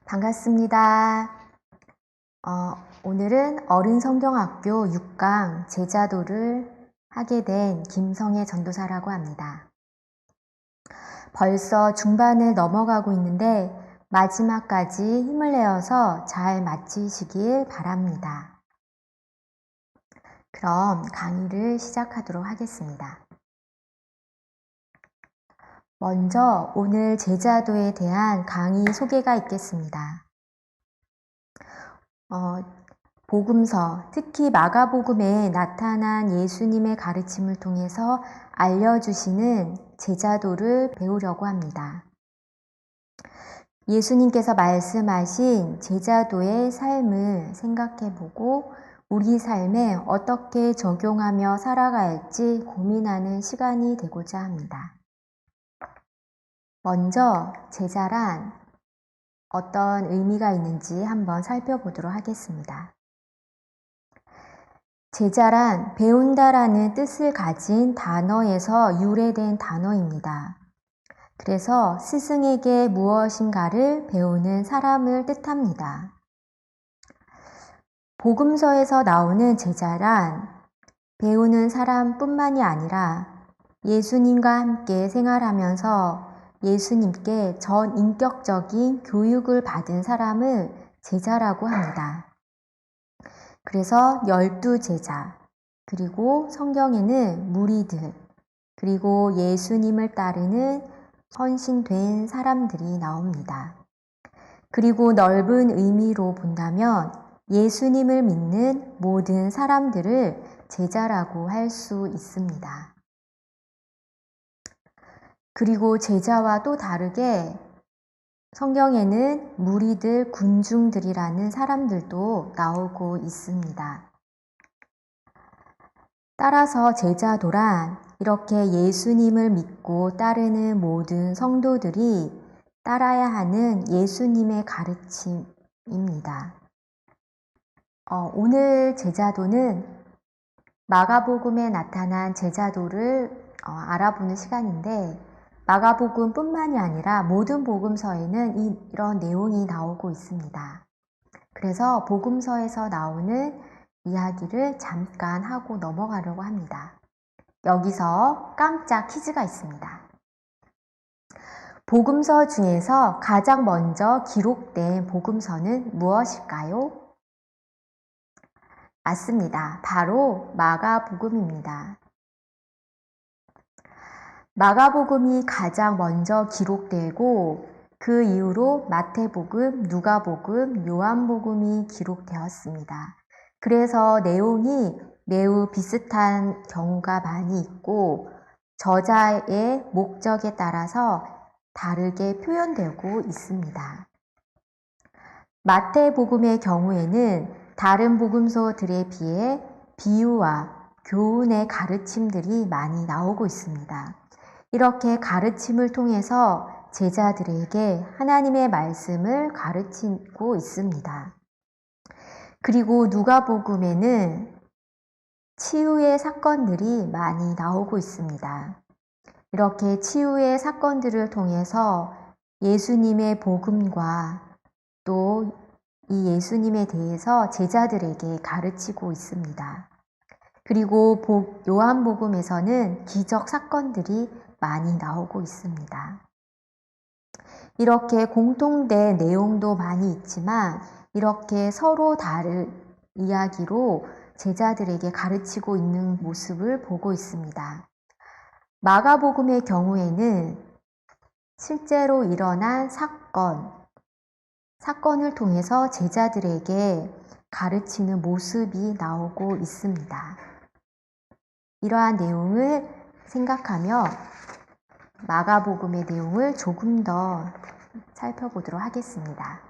반갑습니다. 오늘은 어른성경학교 6강 제자도를 하게 된 김성애 전도사라고 합니다. 벌써 중반을 넘어가고 있는데 마지막까지 힘을 내어서 잘 마치시길 바랍니다. 그럼 강의를 시작하도록 하겠습니다. 먼저 오늘 제자도에 대한 강의 소개가 있겠습니다. 복음서, 특히 마가복음에 나타난 예수님의 가르침을 통해서 알려주시는 제자도를 배우려고 합니다. 예수님께서 말씀하신 제자도의 삶을 생각해보고 우리 삶에 어떻게 적용하며 살아가야 할지 고민하는 시간이 되고자 합니다. 먼저 제자란 어떤 의미가 있는지 한번 살펴보도록 하겠습니다. 제자란 배운다라는 뜻을 가진 단어에서 유래된 단어입니다. 그래서 스승에게 무엇인가를 배우는 사람을 뜻합니다. 복음서에서 나오는 제자란 배우는 사람뿐만이 아니라 예수님과 함께 생활하면서 예수님께 전 인격적인 교육을 받은 사람을 제자라고 합니다. 그래서 12제자, 그리고 성경에는 무리들, 그리고 예수님을 따르는 헌신된 사람들이 나옵니다. 그리고 넓은 의미로 본다면 예수님을 믿는 모든 사람들을 제자라고 할 수 있습니다. 그리고 제자와 또 다르게 성경에는 무리들, 군중들이라는 사람들도 나오고 있습니다. 따라서 제자도란 이렇게 예수님을 믿고 따르는 모든 성도들이 따라야 하는 예수님의 가르침입니다. 오늘 제자도는 마가복음에 나타난 제자도를 알아보는 시간인데 마가복음뿐만이 아니라 모든 복음서에는 이런 내용이 나오고 있습니다. 그래서 복음서에서 나오는 이야기를 잠깐 하고 넘어가려고 합니다. 여기서 깜짝 퀴즈가 있습니다. 복음서 중에서 가장 먼저 기록된 복음서는 무엇일까요? 맞습니다. 바로 마가복음입니다. 마가복음이 가장 먼저 기록되고 그 이후로 마태복음, 누가복음, 요한복음이 기록되었습니다. 그래서 내용이 매우 비슷한 경우가 많이 있고 저자의 목적에 따라서 다르게 표현되고 있습니다. 마태복음의 경우에는 다른 복음서들에 비해 비유와 교훈의 가르침들이 많이 나오고 있습니다. 이렇게 가르침을 통해서 제자들에게 하나님의 말씀을 가르치고 있습니다. 그리고 누가복음에는 치유의 사건들이 많이 나오고 있습니다. 이렇게 치유의 사건들을 통해서 예수님의 복음과 또 이 예수님에 대해서 제자들에게 가르치고 있습니다. 그리고 요한복음에서는 기적 사건들이 많이 나오고 있습니다. 이렇게 공통된 내용도 많이 있지만 이렇게 서로 다른 이야기로 제자들에게 가르치고 있는 모습을 보고 있습니다. 마가복음의 경우에는 실제로 일어난 사건을 통해서 제자들에게 가르치는 모습이 나오고 있습니다. 이러한 내용을 생각하며 마가복음의 내용을 조금 더 살펴보도록 하겠습니다.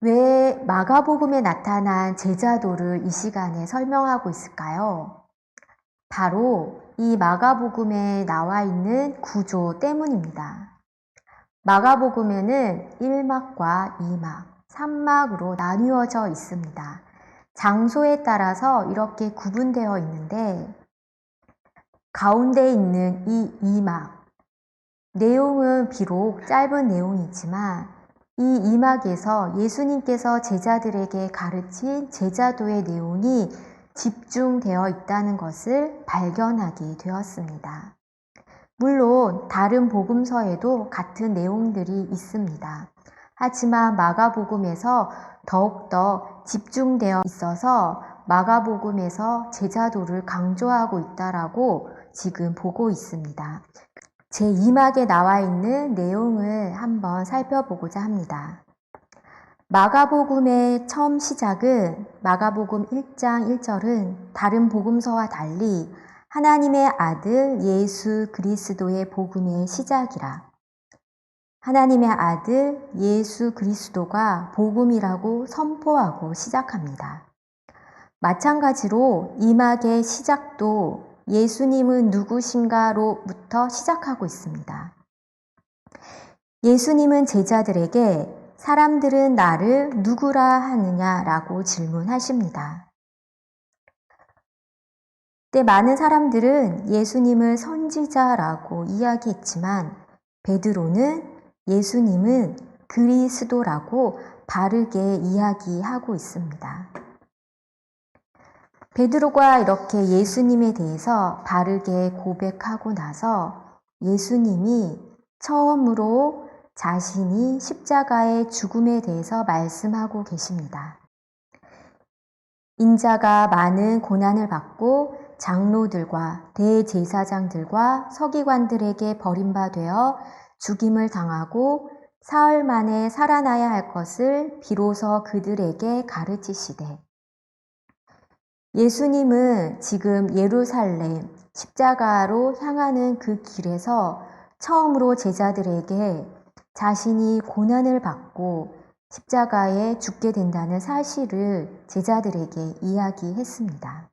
왜 마가복음에 나타난 제자도를 이 시간에 설명하고 있을까요? 바로 이 마가복음에 나와 있는 구조 때문입니다. 마가복음에는 1막과 2막, 3막으로 나뉘어져 있습니다. 장소에 따라서 이렇게 구분되어 있는데 가운데 있는 이 2막, 내용은 비록 짧은 내용이지만 이 이막에서 예수님께서 제자들에게 가르친 제자도의 내용이 집중되어 있다는 것을 발견하게 되었습니다. 물론 다른 복음서에도 같은 내용들이 있습니다. 하지만 마가복음에서 더욱더 집중되어 있어서 마가복음에서 제자도를 강조하고 있다라고 지금 보고 있습니다. 제2막에 나와 있는 내용을 한번 살펴보고자 합니다. 마가복음의 처음 시작은 마가복음 1장 1절은 다른 복음서와 달리 하나님의 아들 예수 그리스도의 복음의 시작이라. 하나님의 아들 예수 그리스도가 복음이라고 선포하고 시작합니다. 마찬가지로 이막의 시작도 예수님은 누구신가로부터 시작하고 있습니다. 예수님은 제자들에게 사람들은 나를 누구라 하느냐라고 질문하십니다. 그때 많은 사람들은 예수님을 선지자라고 이야기했지만 베드로는 예수님은 그리스도라고 바르게 이야기하고 있습니다. 베드로가 이렇게 예수님에 대해서 바르게 고백하고 나서 예수님이 처음으로 자신이 십자가의 죽음에 대해서 말씀하고 계십니다. 인자가 많은 고난을 받고 장로들과 대제사장들과 서기관들에게 버림받아 죽임을 당하고 사흘 만에 살아나야 할 것을 비로소 그들에게 가르치시되 예수님은 지금 예루살렘 십자가로 향하는 그 길에서 처음으로 제자들에게 자신이 고난을 받고 십자가에 죽게 된다는 사실을 제자들에게 이야기했습니다.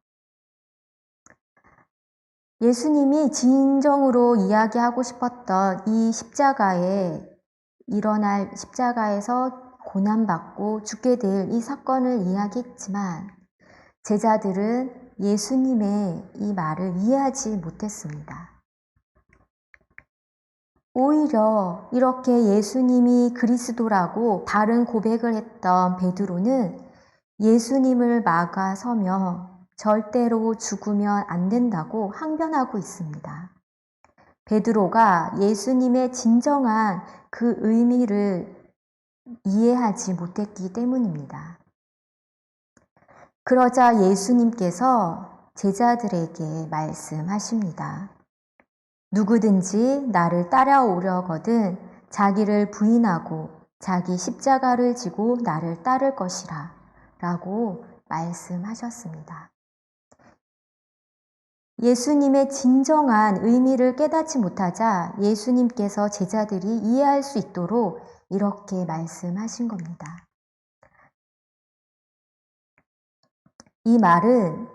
예수님이 진정으로 이야기하고 싶었던 이 십자가에서 고난받고 죽게 될 이 사건을 이야기했지만 제자들은 예수님의 이 말을 이해하지 못했습니다. 오히려 이렇게 예수님이 그리스도라고 바른 고백을 했던 베드로는 예수님을 막아서며 절대로 죽으면 안 된다고 항변하고 있습니다. 베드로가 예수님의 진정한 그 의미를 이해하지 못했기 때문입니다. 그러자 예수님께서 제자들에게 말씀하십니다. 누구든지 나를 따라오려거든 자기를 부인하고 자기 십자가를 지고 나를 따를 것이라 라고 말씀하셨습니다. 예수님의 진정한 의미를 깨닫지 못하자 예수님께서 제자들이 이해할 수 있도록 이렇게 말씀하신 겁니다. 이 말은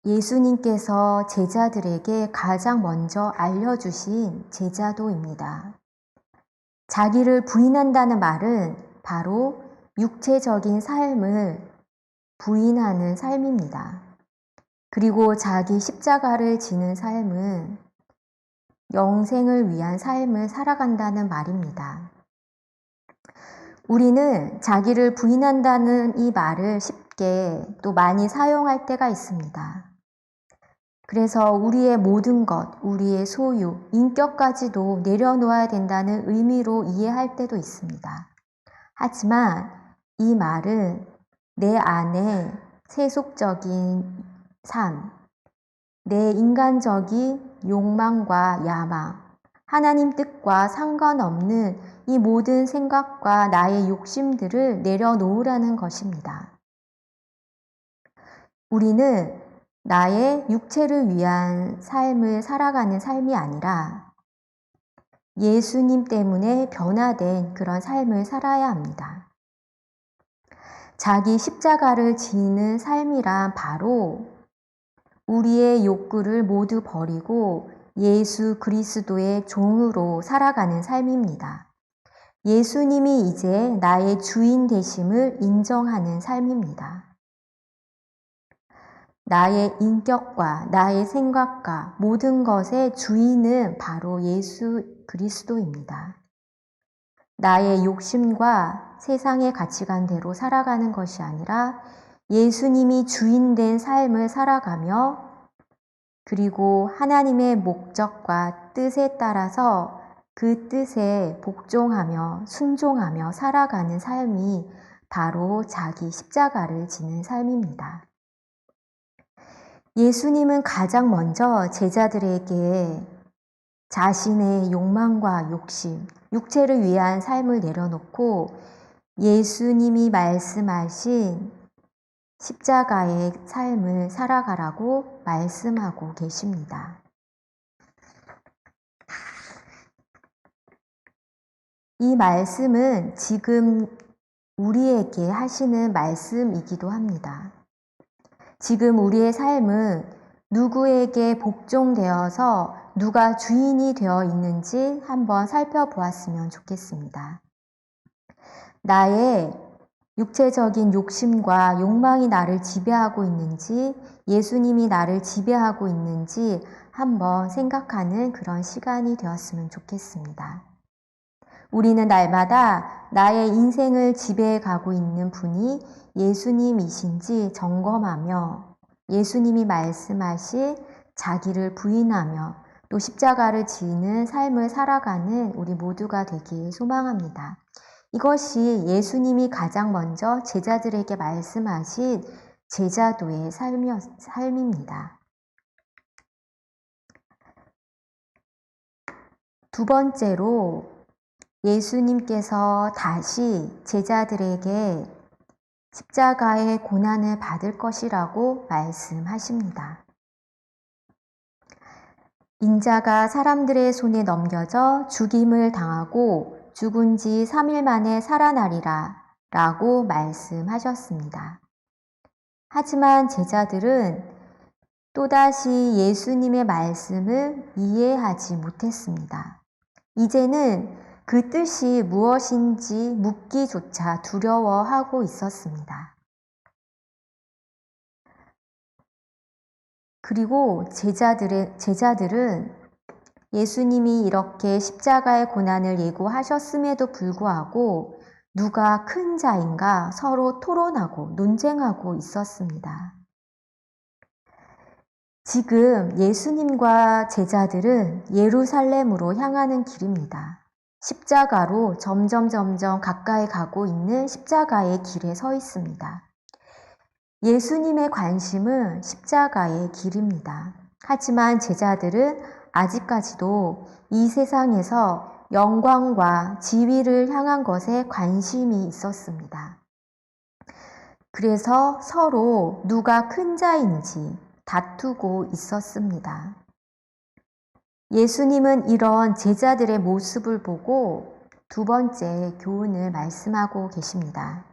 예수님께서 제자들에게 가장 먼저 알려주신 제자도입니다. 자기를 부인한다는 말은 바로 육체적인 삶을 부인하는 삶입니다. 그리고 자기 십자가를 지는 삶은 영생을 위한 삶을 살아간다는 말입니다. 우리는 자기를 부인한다는 이 말을 쉽게 또 많이 사용할 때가 있습니다. 그래서 우리의 모든 것, 우리의 소유, 인격까지도 내려놓아야 된다는 의미로 이해할 때도 있습니다. 하지만 이 말은 내 안에 세속적인 삶, 내 인간적인 욕망과 야망, 하나님 뜻과 상관없는 이 모든 생각과 나의 욕심들을 내려놓으라는 것입니다. 우리는 나의 육체를 위한 삶을 살아가는 삶이 아니라 예수님 때문에 변화된 그런 삶을 살아야 합니다. 자기 십자가를 지는 삶이란 바로 우리의 욕구를 모두 버리고 예수 그리스도의 종으로 살아가는 삶입니다. 예수님이 이제 나의 주인 되심을 인정하는 삶입니다. 나의 인격과 나의 생각과 모든 것의 주인은 바로 예수 그리스도입니다. 나의 욕심과 세상의 가치관대로 살아가는 것이 아니라 예수님이 주인된 삶을 살아가며 그리고 하나님의 목적과 뜻에 따라서 그 뜻에 복종하며 순종하며 살아가는 삶이 바로 자기 십자가를 지는 삶입니다. 예수님은 가장 먼저 제자들에게 자신의 욕망과 욕심, 육체를 위한 삶을 내려놓고 예수님이 말씀하신 십자가의 삶을 살아가라고 말씀하고 계십니다. 이 말씀은 지금 우리에게 하시는 말씀이기도 합니다. 지금 우리의 삶은 누구에게 복종되어서 누가 주인이 되어 있는지 한번 살펴보았으면 좋겠습니다. 나의 육체적인 욕심과 욕망이 나를 지배하고 있는지, 예수님이 나를 지배하고 있는지 한번 생각하는 그런 시간이 되었으면 좋겠습니다. 우리는 날마다 나의 인생을 지배해 가고 있는 분이 예수님이신지 점검하며 예수님이 말씀하신 자기를 부인하며 또 십자가를 지는 삶을 살아가는 우리 모두가 되길 소망합니다. 이것이 예수님이 가장 먼저 제자들에게 말씀하신 제자도의 삶입니다. 두 번째로 예수님께서 다시 제자들에게 십자가의 고난을 받을 것이라고 말씀하십니다. 인자가 사람들의 손에 넘겨져 죽임을 당하고 죽은 지 3일 만에 살아나리라 라고 말씀하셨습니다. 하지만 제자들은 또다시 예수님의 말씀을 이해하지 못했습니다. 이제는 그 뜻이 무엇인지 묻기조차 두려워하고 있었습니다. 그리고 제자들은 예수님이 이렇게 십자가의 고난을 예고하셨음에도 불구하고 누가 큰 자인가 서로 토론하고 논쟁하고 있었습니다. 지금 예수님과 제자들은 예루살렘으로 향하는 길입니다. 십자가로 점점 가까이 가고 있는 십자가의 길에 서 있습니다. 예수님의 관심은 십자가의 길입니다. 하지만 제자들은 아직까지도 이 세상에서 영광과 지위를 향한 것에 관심이 있었습니다. 그래서 서로 누가 큰 자인지 다투고 있었습니다. 예수님은 이런 제자들의 모습을 보고 두 번째 교훈을 말씀하고 계십니다.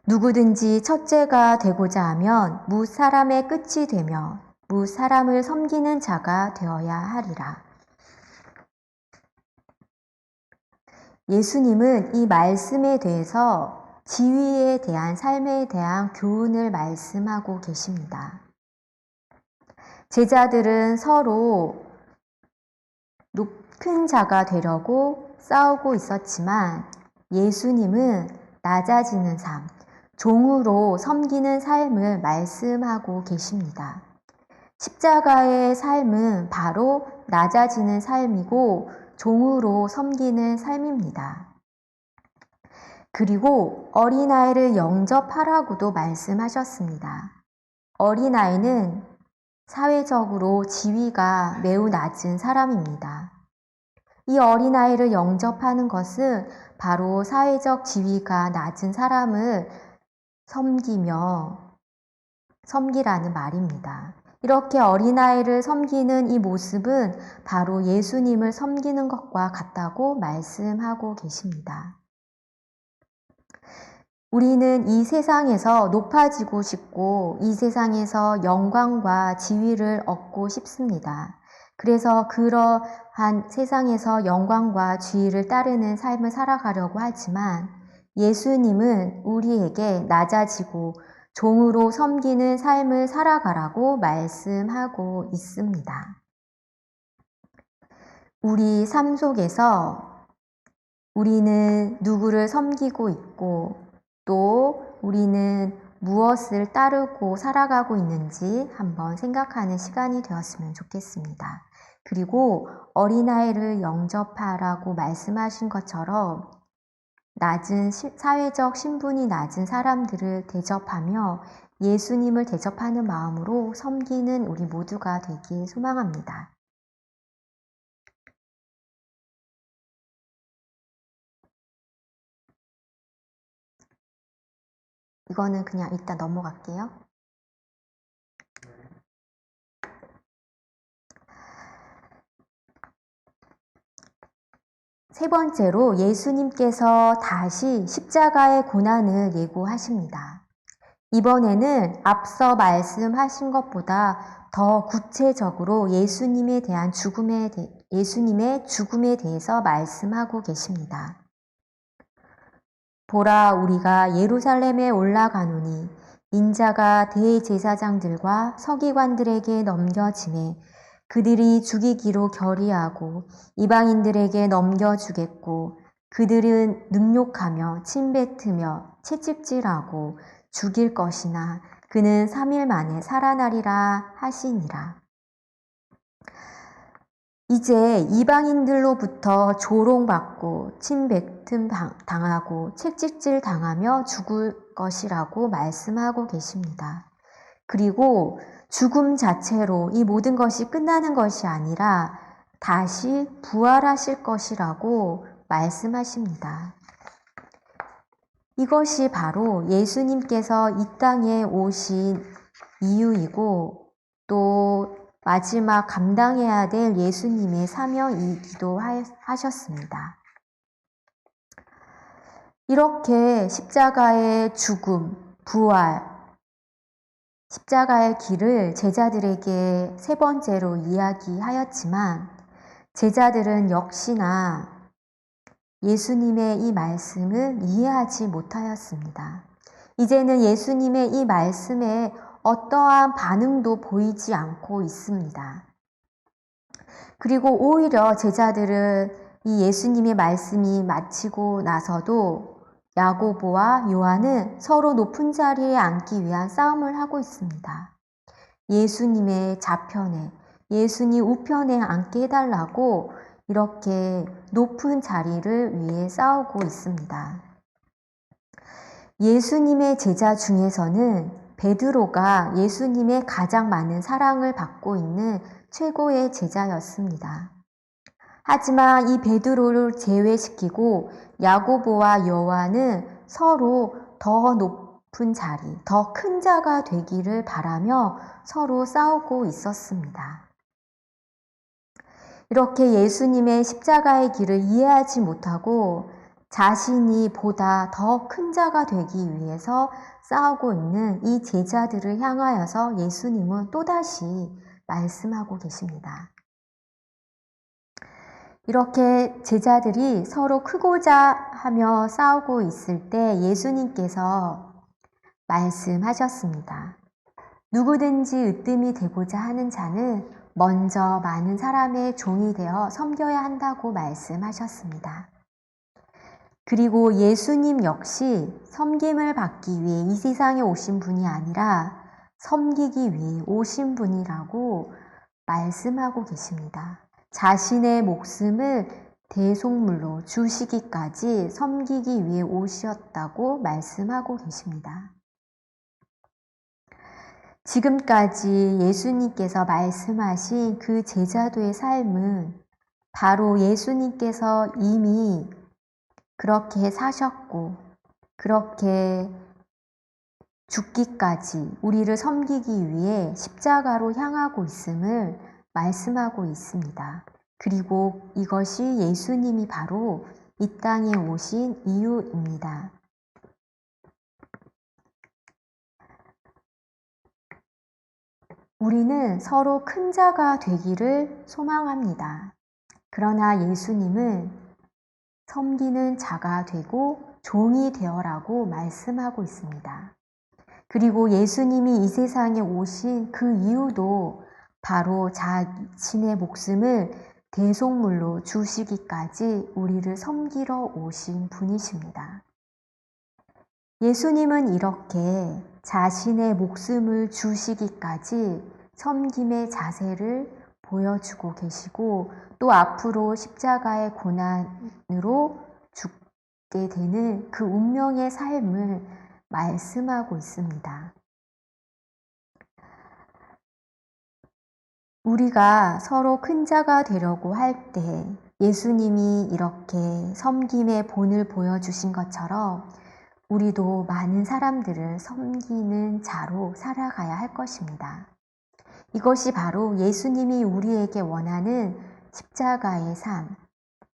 누구든지 첫째가 되고자 하면 무 사람의 끝이 되며 무 사람을 섬기는 자가 되어야 하리라. 예수님은 이 말씀에 대해서 지위에 대한 삶에 대한 교훈을 말씀하고 계십니다. 제자들은 서로 큰 자가 되려고 싸우고 있었지만 예수님은 낮아지는 삶, 종으로 섬기는 삶을 말씀하고 계십니다. 십자가의 삶은 바로 낮아지는 삶이고 종으로 섬기는 삶입니다. 그리고 어린아이를 영접하라고도 말씀하셨습니다. 어린아이는 사회적으로 지위가 매우 낮은 사람입니다. 이 어린아이를 영접하는 것은 바로 사회적 지위가 낮은 사람을 섬기라는 말입니다. 이렇게 어린아이를 섬기는 이 모습은 바로 예수님을 섬기는 것과 같다고 말씀하고 계십니다. 우리는 이 세상에서 높아지고 싶고 이 세상에서 영광과 지위를 얻고 싶습니다. 그래서 그러한 세상에서 영광과 지위를 따르는 삶을 살아가려고 하지만 예수님은 우리에게 낮아지고 종으로 섬기는 삶을 살아가라고 말씀하고 있습니다. 우리 삶 속에서 우리는 누구를 섬기고 있고 또 우리는 무엇을 따르고 살아가고 있는지 한번 생각하는 시간이 되었으면 좋겠습니다. 그리고 어린아이를 영접하라고 말씀하신 것처럼 낮은 사회적 신분이 낮은 사람들을 대접하며 예수님을 대접하는 마음으로 섬기는 우리 모두가 되길 소망합니다. 이거는 그냥 일단 넘어갈게요. 세 번째로 예수님께서 다시 십자가의 고난을 예고하십니다. 이번에는 앞서 말씀하신 것보다 더 구체적으로 예수님의 죽음에 대해서 말씀하고 계십니다. 보라, 우리가 예루살렘에 올라가노니 인자가 대제사장들과 서기관들에게 넘겨지매 그들이 죽이기로 결의하고 이방인들에게 넘겨주겠고 그들은 능욕하며 침뱉으며 채찍질하고 죽일 것이나 그는 3일 만에 살아나리라 하시니라. 이제 이방인들로부터 조롱받고 침뱉음 당하고 채찍질 당하며 죽을 것이라고 말씀하고 계십니다. 그리고 죽음 자체로 이 모든 것이 끝나는 것이 아니라 다시 부활하실 것이라고 말씀하십니다. 이것이 바로 예수님께서 이 땅에 오신 이유이고 또 마지막 감당해야 될 예수님의 사명이기도 하셨습니다. 이렇게 십자가의 죽음, 부활, 십자가의 길을 제자들에게 세 번째로 이야기하였지만 제자들은 역시나 예수님의 이 말씀을 이해하지 못하였습니다. 이제는 예수님의 이 말씀에 어떠한 반응도 보이지 않고 있습니다. 그리고 오히려 제자들은 이 예수님의 말씀이 마치고 나서도 야고보와 요한은 서로 높은 자리에 앉기 위한 싸움을 하고 있습니다. 예수님의 좌편에, 예수님 우편에 앉게 해달라고 이렇게 높은 자리를 위해 싸우고 있습니다. 예수님의 제자 중에서는 베드로가 예수님의 가장 많은 사랑을 받고 있는 최고의 제자였습니다. 하지만 이 베드로를 제외시키고 야고보와 요한은 서로 더 높은 자리, 더 큰 자가 되기를 바라며 서로 싸우고 있었습니다. 이렇게 예수님의 십자가의 길을 이해하지 못하고 자신이 보다 더 큰 자가 되기 위해서 싸우고 있는 이 제자들을 향하여서 예수님은 또다시 말씀하고 계십니다. 이렇게 제자들이 서로 크고자 하며 싸우고 있을 때 예수님께서 말씀하셨습니다. 누구든지 으뜸이 되고자 하는 자는 먼저 많은 사람의 종이 되어 섬겨야 한다고 말씀하셨습니다. 그리고 예수님 역시 섬김을 받기 위해 이 세상에 오신 분이 아니라 섬기기 위해 오신 분이라고 말씀하고 계십니다. 자신의 목숨을 대속물로 주시기까지 섬기기 위해 오셨다고 말씀하고 계십니다. 지금까지 예수님께서 말씀하신 그 제자도의 삶은 바로 예수님께서 이미 그렇게 사셨고 그렇게 죽기까지 우리를 섬기기 위해 십자가로 향하고 있음을 말씀하고 있습니다. 그리고 이것이 예수님이 바로 이 땅에 오신 이유입니다. 우리는 서로 큰 자가 되기를 소망합니다. 그러나 예수님은 섬기는 자가 되고 종이 되어라고 말씀하고 있습니다. 그리고 예수님이 이 세상에 오신 그 이유도 바로 자신의 목숨을 대속물로 주시기까지 우리를 섬기러 오신 분이십니다. 예수님은 이렇게 자신의 목숨을 주시기까지 섬김의 자세를 보여주고 계시고 또 앞으로 십자가의 고난으로 죽게 되는 그 운명의 삶을 말씀하고 있습니다. 우리가 서로 큰 자가 되려고 할 때 예수님이 이렇게 섬김의 본을 보여주신 것처럼 우리도 많은 사람들을 섬기는 자로 살아가야 할 것입니다. 이것이 바로 예수님이 우리에게 원하는 십자가의 삶,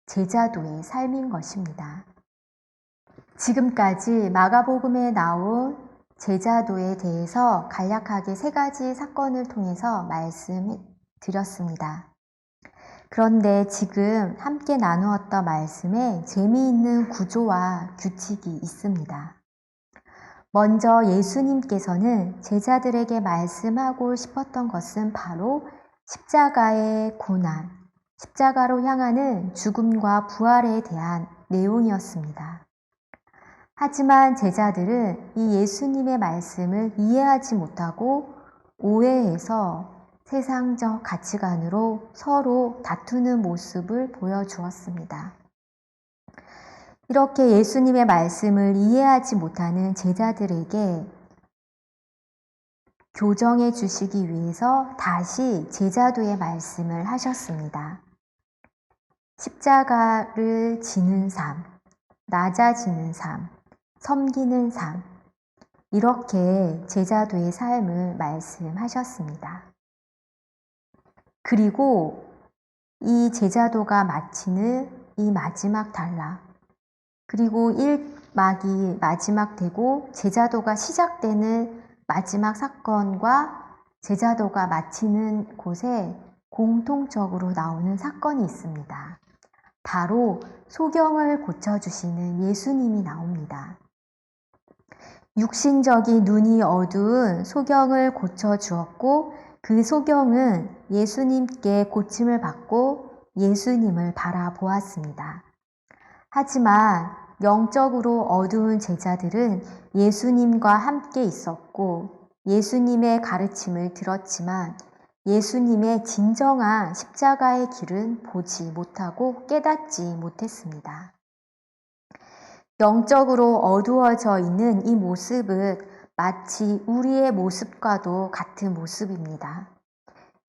제자도의 삶인 것입니다. 지금까지 마가복음에 나온 제자도에 대해서 간략하게 3가지 사건을 통해서 말씀드렸습니다. 그런데 지금 함께 나누었던 말씀에 재미있는 구조와 규칙이 있습니다. 먼저 예수님께서는 제자들에게 말씀하고 싶었던 것은 바로 십자가의 고난, 십자가로 향하는 죽음과 부활에 대한 내용이었습니다. 하지만 제자들은 이 예수님의 말씀을 이해하지 못하고 오해해서 세상적 가치관으로 서로 다투는 모습을 보여주었습니다. 이렇게 예수님의 말씀을 이해하지 못하는 제자들에게 교정해 주시기 위해서 다시 제자도의 말씀을 하셨습니다. 십자가를 지는 삶, 낮아지는 삶, 섬기는 삶, 이렇게 제자도의 삶을 말씀하셨습니다. 그리고 이 제자도가 마치는 이 마지막 단락, 그리고 1막이 마지막 되고 제자도가 시작되는 마지막 사건과 제자도가 마치는 곳에 공통적으로 나오는 사건이 있습니다. 바로 소경을 고쳐주시는 예수님이 나옵니다. 육신적인 눈이 어두운 소경을 고쳐주었고 그 소경은 예수님께 고침을 받고 예수님을 바라보았습니다. 하지만 영적으로 어두운 제자들은 예수님과 함께 있었고 예수님의 가르침을 들었지만 예수님의 진정한 십자가의 길은 보지 못하고 깨닫지 못했습니다. 영적으로 어두워져 있는 이 모습은 마치 우리의 모습과도 같은 모습입니다.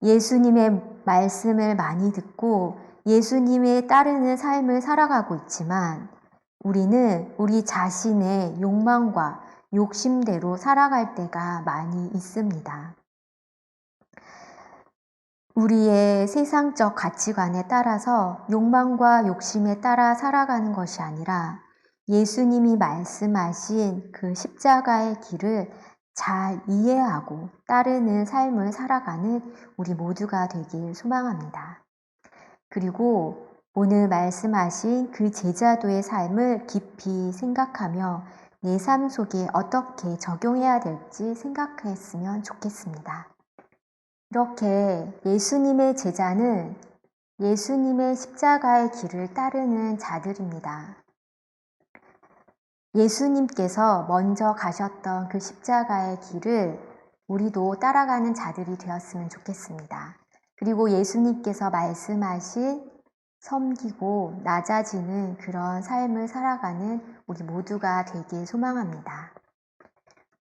예수님의 말씀을 많이 듣고 예수님에 따르는 삶을 살아가고 있지만 우리는 우리 자신의 욕망과 욕심대로 살아갈 때가 많이 있습니다. 우리의 세상적 가치관에 따라서 욕망과 욕심에 따라 살아가는 것이 아니라 예수님이 말씀하신 그 십자가의 길을 잘 이해하고 따르는 삶을 살아가는 우리 모두가 되길 소망합니다. 그리고 오늘 말씀하신 그 제자도의 삶을 깊이 생각하며 내 삶 속에 어떻게 적용해야 될지 생각했으면 좋겠습니다. 이렇게 예수님의 제자는 예수님의 십자가의 길을 따르는 자들입니다. 예수님께서 먼저 가셨던 그 십자가의 길을 우리도 따라가는 자들이 되었으면 좋겠습니다. 그리고 예수님께서 말씀하신 섬기고 낮아지는 그런 삶을 살아가는 우리 모두가 되길 소망합니다.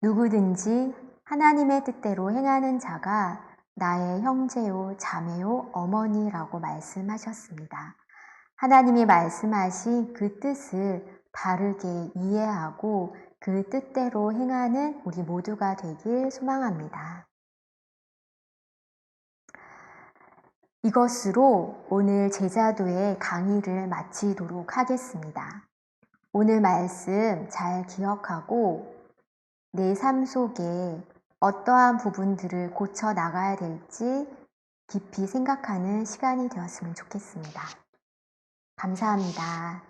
누구든지 하나님의 뜻대로 행하는 자가 나의 형제요, 자매요, 어머니라고 말씀하셨습니다. 하나님이 말씀하신 그 뜻을 바르게 이해하고 그 뜻대로 행하는 우리 모두가 되길 소망합니다. 이것으로 오늘 제자도의 강의를 마치도록 하겠습니다. 오늘 말씀 잘 기억하고 내 삶 속에 어떠한 부분들을 고쳐 나가야 될지 깊이 생각하는 시간이 되었으면 좋겠습니다. 감사합니다.